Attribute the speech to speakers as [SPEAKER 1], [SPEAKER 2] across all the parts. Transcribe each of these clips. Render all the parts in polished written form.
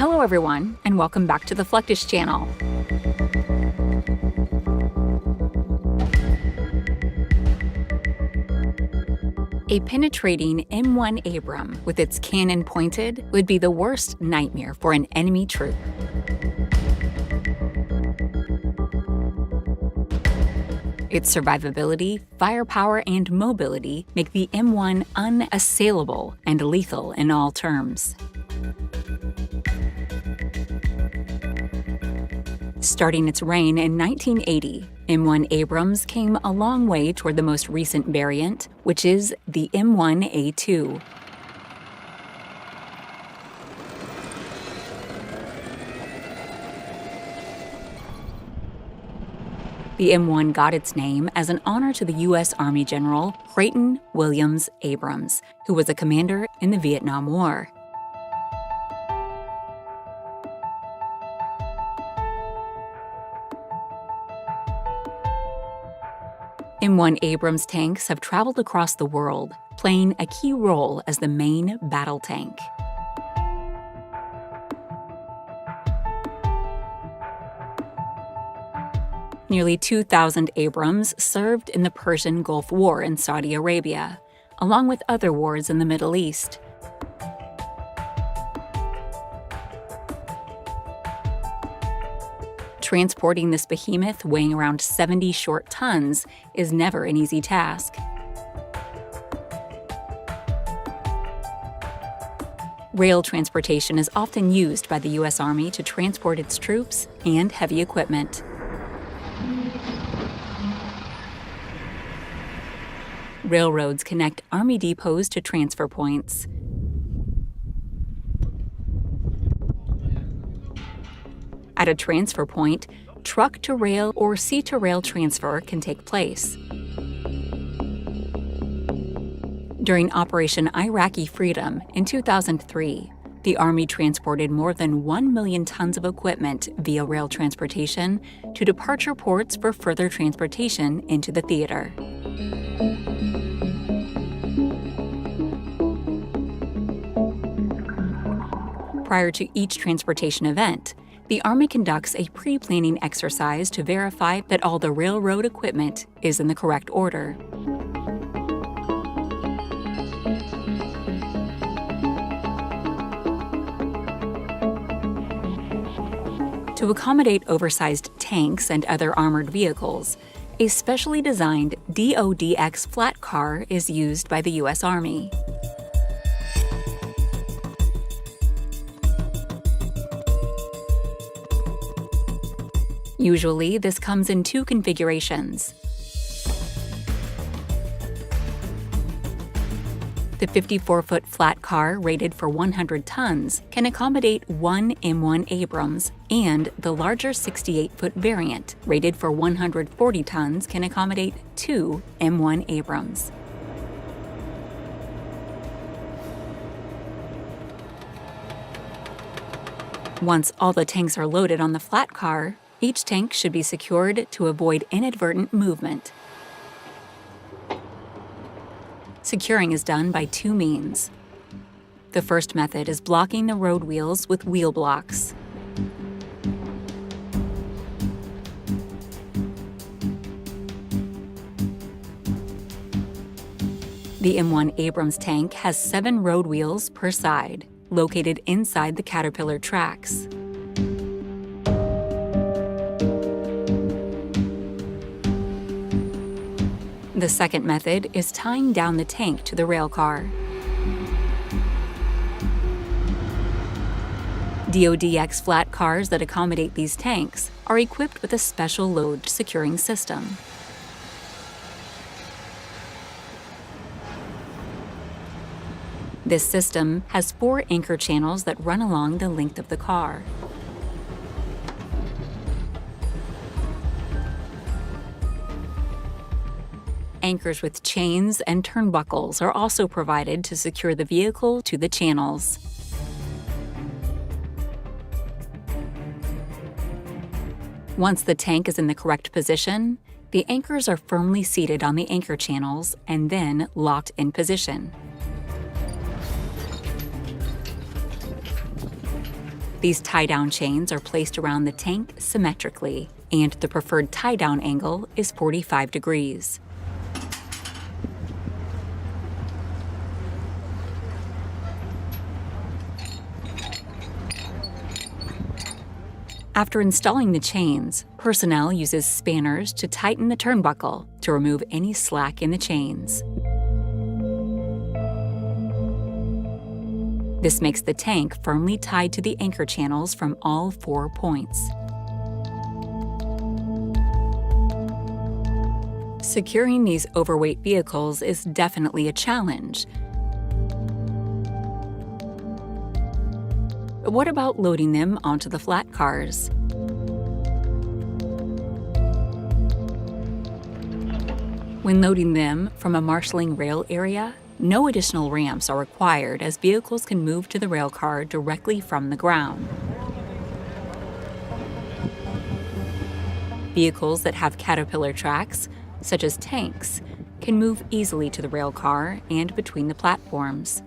[SPEAKER 1] Hello everyone, and welcome back to the Fluttish channel. A penetrating M1 Abram with its cannon pointed would be the worst nightmare for an enemy troop. Its survivability, firepower, and mobility make the M1 unassailable and lethal in all terms. Starting its reign in 1980, M1 Abrams came a long way toward the most recent variant, which is the M1A2. The M1 got its name as an honor to the U.S. Army General Creighton Williams Abrams, who was a commander in the Vietnam War. M1 Abrams tanks have traveled across the world, playing a key role as the main battle tank. Nearly 2,000 Abrams served in the Persian Gulf War in Saudi Arabia, along with other wars in the Middle East. Transporting this behemoth weighing around 70 short tons is never an easy task. Rail transportation is often used by the U.S. Army to transport its troops and heavy equipment. Railroads connect Army depots to transfer points. At a transfer point, truck-to-rail or sea-to-rail transfer can take place. During Operation Iraqi Freedom in 2003, the Army transported more than 1 million tons of equipment via rail transportation to departure ports for further transportation into the theater. Prior to each transportation event, the Army conducts a pre-planning exercise to verify that all the railroad equipment is in the correct order. To accommodate oversized tanks and other armored vehicles, a specially designed DODX flat car is used by the U.S. Army. Usually, this comes in two configurations. The 54-foot flat car rated for 100 tons can accommodate one M1 Abrams, and the larger 68-foot variant rated for 140 tons can accommodate two M1 Abrams. Once all the tanks are loaded on the flat car, each tank should be secured to avoid inadvertent movement. Securing is done by two means. The first method is blocking the road wheels with wheel blocks. The M1 Abrams tank has 7 road wheels per side, located inside the Caterpillar tracks. The second method is tying down the tank to the rail car. DODX flat cars that accommodate these tanks are equipped with a special load securing system. This system has 4 anchor channels that run along the length of the car. Anchors with chains and turnbuckles are also provided to secure the vehicle to the channels. Once the tank is in the correct position, the anchors are firmly seated on the anchor channels and then locked in position. These tie-down chains are placed around the tank symmetrically, and the preferred tie-down angle is 45 degrees. After installing the chains, personnel uses spanners to tighten the turnbuckle to remove any slack in the chains. This makes the tank firmly tied to the anchor channels from all 4 points. Securing these overweight vehicles is definitely a challenge. What about loading them onto the flat cars? When loading them from a marshalling rail area, no additional ramps are required as vehicles can move to the rail car directly from the ground. Vehicles that have caterpillar tracks, such as tanks, can move easily to the rail car and between the platforms.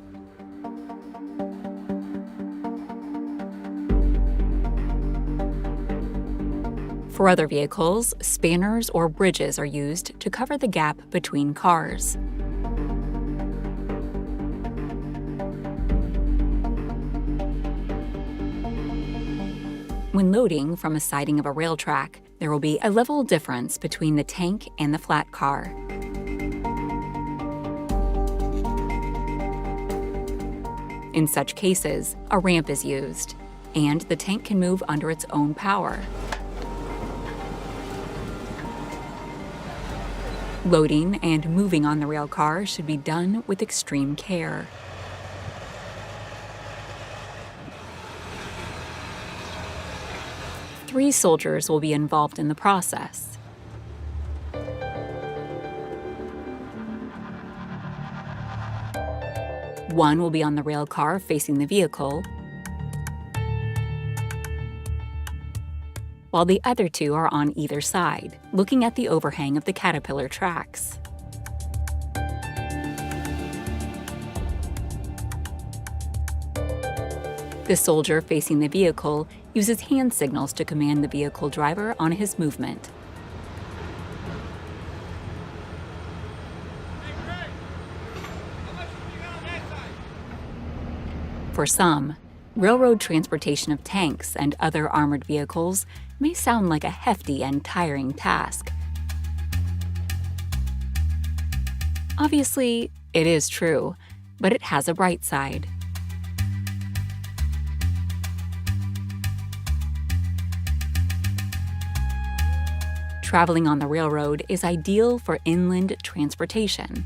[SPEAKER 1] For other vehicles, spanners or bridges are used to cover the gap between cars. When loading from a siding of a rail track, there will be a level difference between the tank and the flat car. In such cases, a ramp is used, and the tank can move under its own power. Loading and moving on the rail car should be done with extreme care. Three soldiers will be involved in the process. One will be on the rail car facing the vehicle, while the other two are on either side, looking at the overhang of the caterpillar tracks. The soldier facing the vehicle uses hand signals to command the vehicle driver on his movement. For some, railroad transportation of tanks and other armored vehicles may sound like a hefty and tiring task. Obviously, it is true, but it has a bright side. Traveling on the railroad is ideal for inland transportation.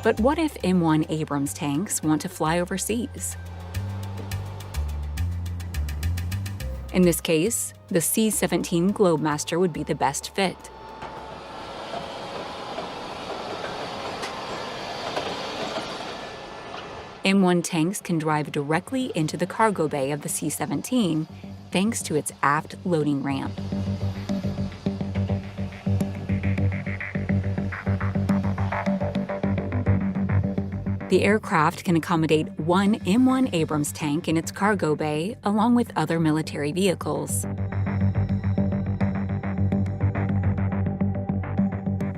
[SPEAKER 1] But what if M1 Abrams tanks want to fly overseas? In this case, the C-17 Globemaster would be the best fit. M1 tanks can drive directly into the cargo bay of the C-17 thanks to its aft loading ramp. The aircraft can accommodate one M1 Abrams tank in its cargo bay along with other military vehicles.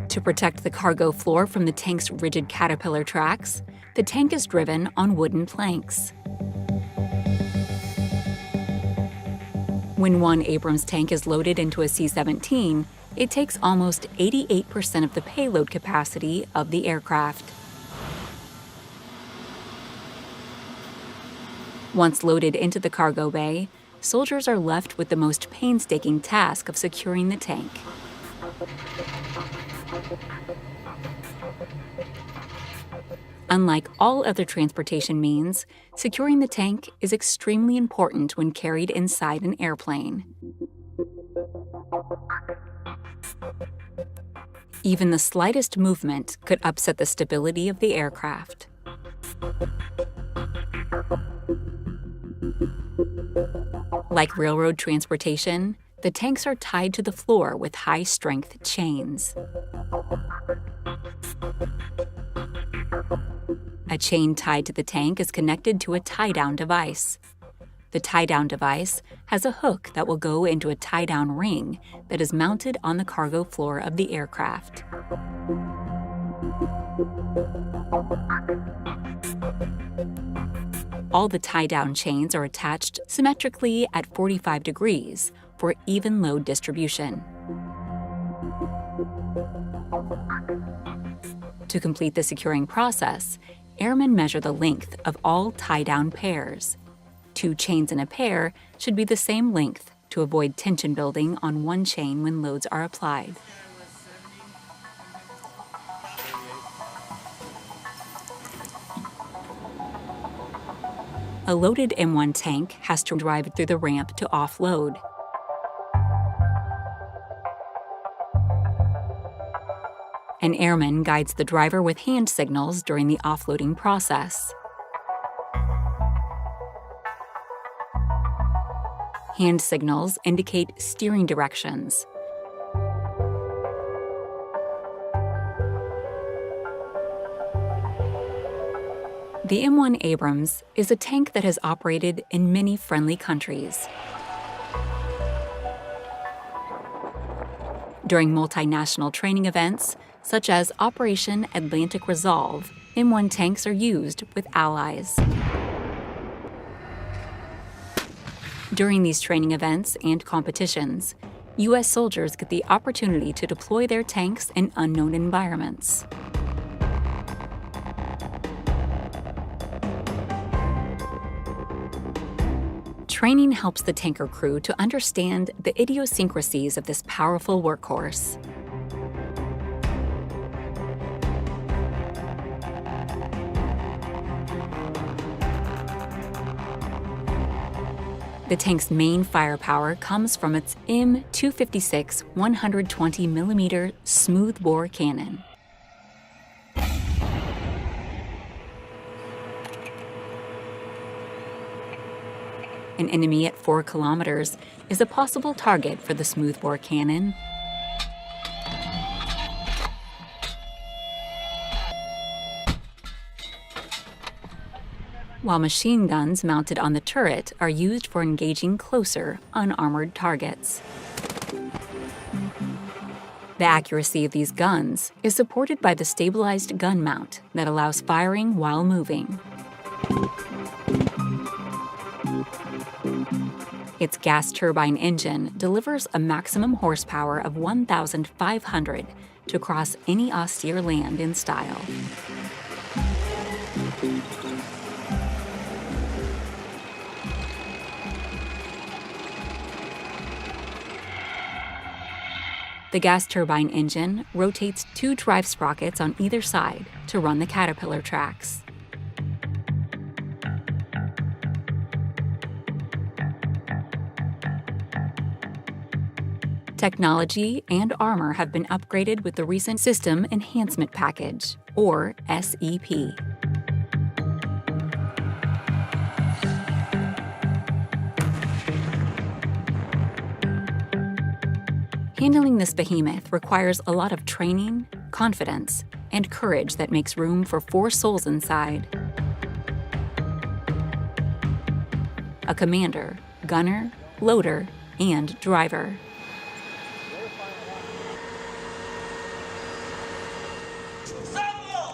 [SPEAKER 1] To protect the cargo floor from the tank's rigid caterpillar tracks, the tank is driven on wooden planks. When one Abrams tank is loaded into a C-17, it takes almost 88% of the payload capacity of the aircraft. Once loaded into the cargo bay, soldiers are left with the most painstaking task of securing the tank. Unlike all other transportation means, securing the tank is extremely important when carried inside an airplane. Even the slightest movement could upset the stability of the aircraft. Like railroad transportation, the tanks are tied to the floor with high-strength chains. A chain tied to the tank is connected to a tie-down device. The tie-down device has a hook that will go into a tie-down ring that is mounted on the cargo floor of the aircraft. All the tie-down chains are attached symmetrically at 45 degrees for even load distribution. To complete the securing process, airmen measure the length of all tie-down pairs. 2 chains in a pair should be the same length to avoid tension building on one chain when loads are applied. A loaded M1 tank has to drive through the ramp to offload. An airman guides the driver with hand signals during the offloading process. Hand signals indicate steering directions. The M1 Abrams is a tank that has operated in many friendly countries. During multinational training events, such as Operation Atlantic Resolve, M1 tanks are used with allies. During these training events and competitions, U.S. soldiers get the opportunity to deploy their tanks in unknown environments. Training helps the tanker crew to understand the idiosyncrasies of this powerful workhorse. The tank's main firepower comes from its M256 120mm smoothbore cannon. An enemy at 4 kilometers is a possible target for the smoothbore cannon. While machine guns mounted on the turret are used for engaging closer, unarmored targets. The accuracy of these guns is supported by the stabilized gun mount that allows firing while moving. Its gas turbine engine delivers a maximum horsepower of 1,500 to cross any austere land in style. The gas turbine engine rotates 2 drive sprockets on either side to run the caterpillar tracks. Technology and armor have been upgraded with the recent System Enhancement Package, or SEP. Handling this behemoth requires a lot of training, confidence, and courage that makes room for 4 souls inside. A commander, gunner, loader, and driver.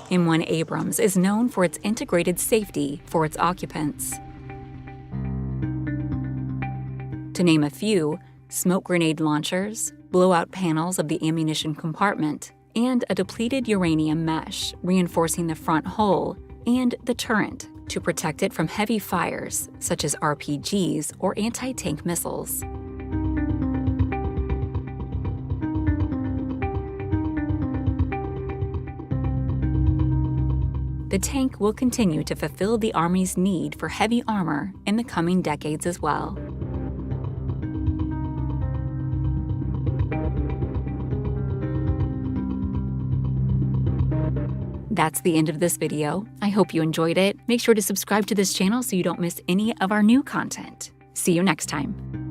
[SPEAKER 1] M1 Abrams is known for its integrated safety for its occupants. To name a few, smoke grenade launchers, blowout panels of the ammunition compartment, and a depleted uranium mesh reinforcing the front hull and the turret to protect it from heavy fires such as RPGs or anti-tank missiles. The tank will continue to fulfill the Army's need for heavy armor in the coming decades as well. That's the end of this video. I hope you enjoyed it. Make sure to subscribe to this channel so you don't miss any of our new content. See you next time.